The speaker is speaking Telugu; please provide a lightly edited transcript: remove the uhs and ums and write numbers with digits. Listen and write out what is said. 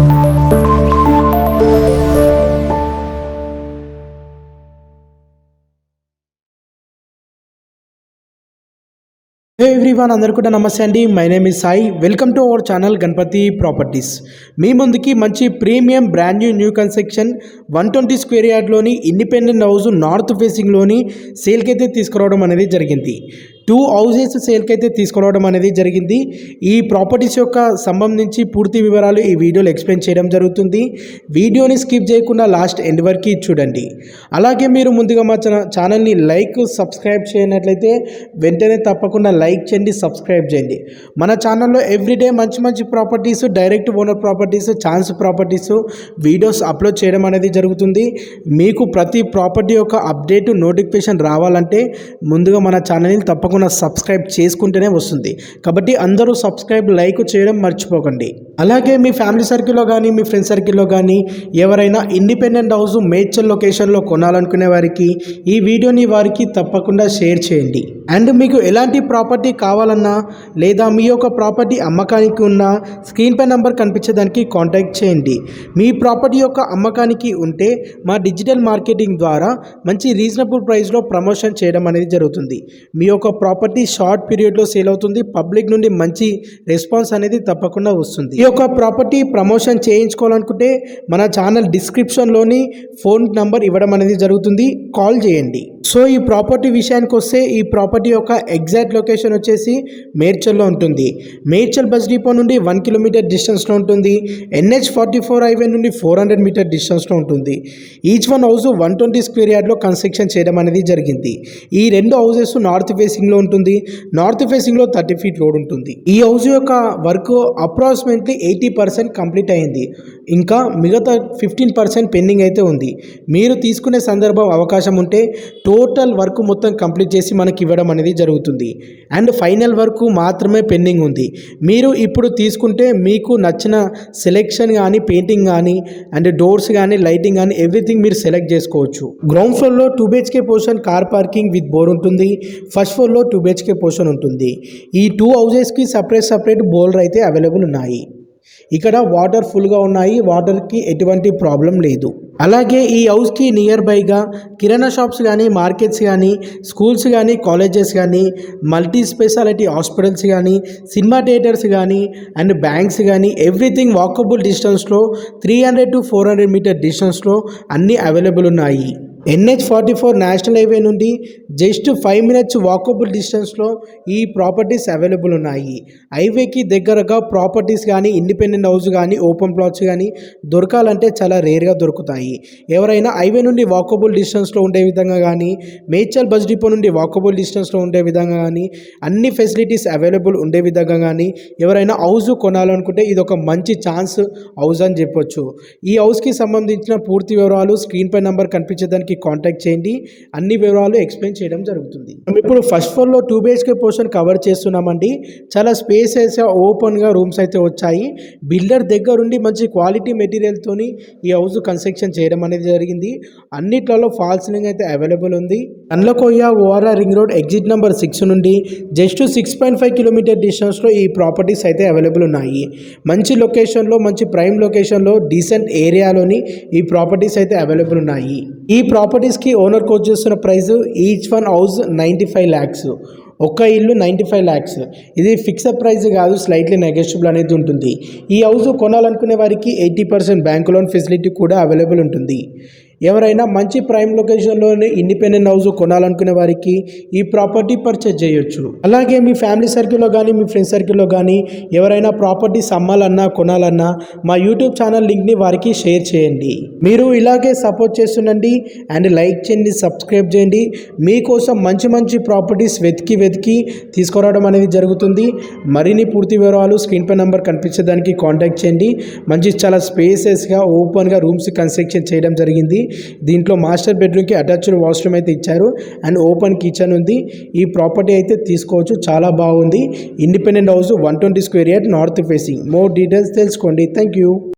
హే ఎవ్రీవన్, అందరికీ కూడా నమస్తే అండి. My name is Sai. Welcome to our channel Ganapathi properties. మీ ముందుకి మంచి premium brand new construction 120 square యార్డ్లోని ఇండిపెండెంట్ హౌస్ నార్త్ ఫేసింగ్లోని సేల్కి అయితే తీసుకురావడం అనేది జరిగింది. 2 హౌసెస్ సేల్కి అయితే తీసుకురావడం అనేది జరిగింది. ఈ ప్రాపర్టీస్ యొక్క సంబంధించి పూర్తి వివరాలు ఈ వీడియోలో ఎక్స్ప్లెయిన్ చేయడం జరుగుతుంది. వీడియోని స్కిప్ చేయకుండా లాస్ట్ ఎండ్ వరకు చూడండి. అలాగే మీరు ముందుగా మా ఛానల్ని సబ్స్క్రైబ్ చేయనట్లయితే వెంటనే తప్పకుండా లైక్ చేయండి, సబ్స్క్రైబ్ చేయండి. మన ఛానల్లో ఎవ్రీడే మంచి మంచి properties, direct owner properties, chance properties videos upload చేయడం అనేది జరుగుతుంది. మీకు ప్రతి ప్రాపర్టీ యొక్క అప్డేట్ నోటిఫికేషన్ రావాలంటే ముందుగా మన ఛానల్ని తప్పకుండా సబ్స్క్రైబ్ చేసుకుంటేనే వస్తుంది. కాబట్టి అందరూ సబ్స్క్రైబ్, లైక్ చేయడం మర్చిపోకండి. అలాగే మీ ఫ్యామిలీ సర్కిల్లో కానీ మీ ఫ్రెండ్ సర్కిల్లో కానీ ఎవరైనా ఇండిపెండెంట్ హౌస్ మేడ్చల్ లొకేషన్లో కొనాలనుకునే వారికి ఈ వీడియోని వారికి తప్పకుండా షేర్ చేయండి. అండ్ మీకు ఎలాంటి ప్రాపర్టీ కావాలన్నా లేదా మీ యొక్క ప్రాపర్టీ అమ్మకానికి ఉన్న స్క్రీన్ పై నంబర్ కనిపించేదానికి కాంటాక్ట్ చేయండి. మీ ప్రాపర్టీ యొక్క అమ్మకానికి ఉంటే మా డిజిటల్ మార్కెటింగ్ ద్వారా మంచి రీజనబుల్ ప్రైస్లో ప్రమోషన్ చేయడం అనేది జరుగుతుంది. మీ యొక్క ప్రాపర్టీ షార్ట్ పీరియడ్లో సేల్ అవుతుంది. పబ్లిక్ నుండి మంచి రెస్పాన్స్ అనేది తప్పకుండా వస్తుంది. ఈ యొక్క ప్రాపర్టీ ప్రమోషన్ చేయించుకోవాలనుకుంటే మన ఛానల్ డిస్క్రిప్షన్లోని ఫోన్ నంబర్ ఇవ్వడం అనేది జరుగుతుంది, కాల్ చేయండి. సో ఈ ప్రాపర్టీ విషయానికి వస్తే ఈ ప్రాపర్టీ యొక్క ఎగ్జాక్ట్ లొకేషన్ వచ్చేసి మేడ్చల్లో ఉంటుంది. మేడ్చల్ బస్ డిపో నుండి 1 కిలోమీటర్ డిస్టెన్స్లో ఉంటుంది. NH44 హైవే నుండి 400 మీటర్ డిస్టెన్స్లో ఉంటుంది. ఈచ్ వన్ హౌస్ 120 స్క్వేర్ యార్డ్లో కన్స్ట్రక్షన్ చేయడం అనేది జరిగింది. ఈ 2 హౌసెస్ నార్త్ ఫేసింగ్లో ఉంటుంది. నార్త్ ఫేసింగ్లో 30 ఫీట్ రోడ్ ఉంటుంది. ఈ హౌస్ యొక్క వర్క్ అప్రాక్సిమేట్లీ 80% కంప్లీట్ అయింది. ఇంకా మిగతా 15% పెండింగ్ అయితే ఉంది. మీరు తీసుకునే సందర్భం అవకాశం ఉంటే టోటల్ వర్క్ మొత్తం కంప్లీట్ చేసి మనకి ఇవ్వడం అనేది జరుగుతుంది. అండ్ ఫైనల్ వర్క్ మాత్రమే పెండింగ్ ఉంది. మీరు ఇప్పుడు తీసుకుంటే మీకు నచ్చిన సెలెక్షన్ కానీ, పెయింటింగ్ కానీ, అండ్ డోర్స్ కానీ, లైటింగ్ కానీ ఎవ్రీథింగ్ మీరు సెలెక్ట్ చేసుకోవచ్చు. గ్రౌండ్ ఫ్లోర్లో 2 BHK portion car parking with bore ఉంటుంది. ఫస్ట్ ఫ్లోర్లో 2 BHK పోర్షన్ ఉంటుంది. ఈ 2 హౌసెస్కి సపరేట్ బోర్లు అయితే అవైలబుల్ ఉన్నాయి. ఇక్కడ వాటర్ ఫుల్గా ఉన్నాయి, వాటర్కి ఎటువంటి ప్రాబ్లం లేదు. అలాగే ఈ హౌస్కి నియర్ బైగా కిరాణా షాప్స్ కానీ, మార్కెట్స్ కానీ, స్కూల్స్ కానీ, కాలేజెస్ కానీ, మల్టీ స్పెషాలిటీ హాస్పిటల్స్ కానీ, సినిమా థియేటర్స్ కానీ, అండ్ బ్యాంక్స్ కానీ ఎవ్రీథింగ్ వాకబుల్ డిస్టెన్స్లో 300 to 400 మీటర్ డిస్టెన్స్లో అన్నీ అవైలబుల్ ఉన్నాయి. NH44 నేషనల్ హైవే నుండి జస్ట్ 5 minutes వాకబుల్ డిస్టెన్స్లో ఈ ప్రాపర్టీస్ అవైలబుల్ ఉన్నాయి. హైవేకి దగ్గరగా ప్రాపర్టీస్ కానీ, ఇండిపెండెంట్ హౌస్ కానీ, ఓపెన్ ప్లాట్స్ కానీ దొరకాలంటే చాలా రేర్గా దొరుకుతాయి. ఎవరైనా హైవే నుండి వాకబుల్ డిస్టెన్స్లో ఉండే విధంగా కానీ, మేడ్చల్ బస్ డిపో నుండి వాకబుల్ డిస్టెన్స్లో ఉండే విధంగా కానీ, అన్ని ఫెసిలిటీస్ అవైలబుల్ ఉండే విధంగా కానీ ఎవరైనా హౌస్ కొనాలనుకుంటే ఇది ఒక మంచి ఛాన్స్ హౌస్ అని చెప్పొచ్చు. ఈ హౌస్కి సంబంధించిన పూర్తి వివరాలు స్క్రీన్ పై నంబర్ కనిపించేదానికి కాంటాక్ట్ చేయండి. అన్ని వివరాలు ఎక్స్ప్లెయిన్ చేయడం జరుగుతుంది. ఇప్పుడు ఫస్ట్ ఫ్లోర్లో 2 BHK పోర్షన్ కవర్ చేస్తున్నామండి. చాలా స్పేసెస్ ఓపెన్గా రూమ్స్ అయితే వచ్చాయి. బిల్డర్ దగ్గరుండి మంచి క్వాలిటీ మెటీరియల్తోని ఈ హౌస్ కన్స్ట్రక్షన్ చేయడం అనేది జరిగింది. అన్నిట్లలో ఫాల్ సీలింగ్ అయితే అవైలబుల్ ఉంది. నల్లకోయ ORR ring road exit number 6 నుండి జస్ట్ 6.5 కిలోమీటర్ డిస్టెన్స్లో ఈ ప్రాపర్టీస్ అయితే అవైలబుల్ ఉన్నాయి. మంచి లొకేషన్లో, మంచి ప్రైమ్ లొకేషన్లో, డీసెంట్ ఏరియాలోని ఈ ప్రాపర్టీస్ అయితే అవైలబుల్ ఉన్నాయి. ఈ ప్రాపర్టీస్కి ఓనర్ కోట్ చేస్తున్న price each one house 95 lakhs. ఒక్క ఇల్లు 95 lakhs. ఇది ఫిక్స్డ్ ప్రైస్ కాదు, స్లైట్లీ నెగోషియబుల్ అనేది ఉంటుంది. ఈ హౌస్ కొనాలనుకునే వారికి 80% బ్యాంక్ లోన్ ఫెసిలిటీ కూడా అవైలబుల్ ఉంటుంది. ఎవరైనా మంచి ప్రైమ్ లొకేషన్లోనే ఇండిపెండెంట్ హౌస్ కొనాలనుకునే వారికి ఈ ప్రాపర్టీ పర్చేజ్ చేయొచ్చు. అలాగే మీ ఫ్యామిలీ సర్కిల్లో కానీ, మీ ఫ్రెండ్ సర్కిల్లో కానీ ఎవరైనా ప్రాపర్టీస్ అమ్మాలన్నా, కొనాలన్నా మా యూట్యూబ్ ఛానల్ లింక్ని వారికి షేర్ చేయండి. మీరు ఇలాగే సపోర్ట్ చేస్తుండండి అండ్ లైక్ చేయండి, సబ్స్క్రైబ్ చేయండి. మీకోసం మంచి మంచి ప్రాపర్టీస్ వెతికి తీసుకురావడం అనేది జరుగుతుంది. మరిన్ని పూర్తి వివరాలు స్క్రీన్ పై నెంబర్ కనిపించేదానికి కాంటాక్ట్ చేయండి. మంచి చాలా స్పేసెస్గా ఓపెన్గా రూమ్స్ కన్స్ట్రక్షన్ చేయడం జరిగింది. దీంట్లో మాస్టర్ బెడ్రూమ్కి అటాచ్డ్ వాష్రూమ్ అయితే ఇచ్చారు అండ్ ఓపెన్ కిచెన్ ఉంది. ఈ ప్రాపర్టీ అయితే తీసుకోవచ్చు, చాలా బాగుంది. Independent house 120 square yard north facing. More details తెలుసుకోండి. Thank you.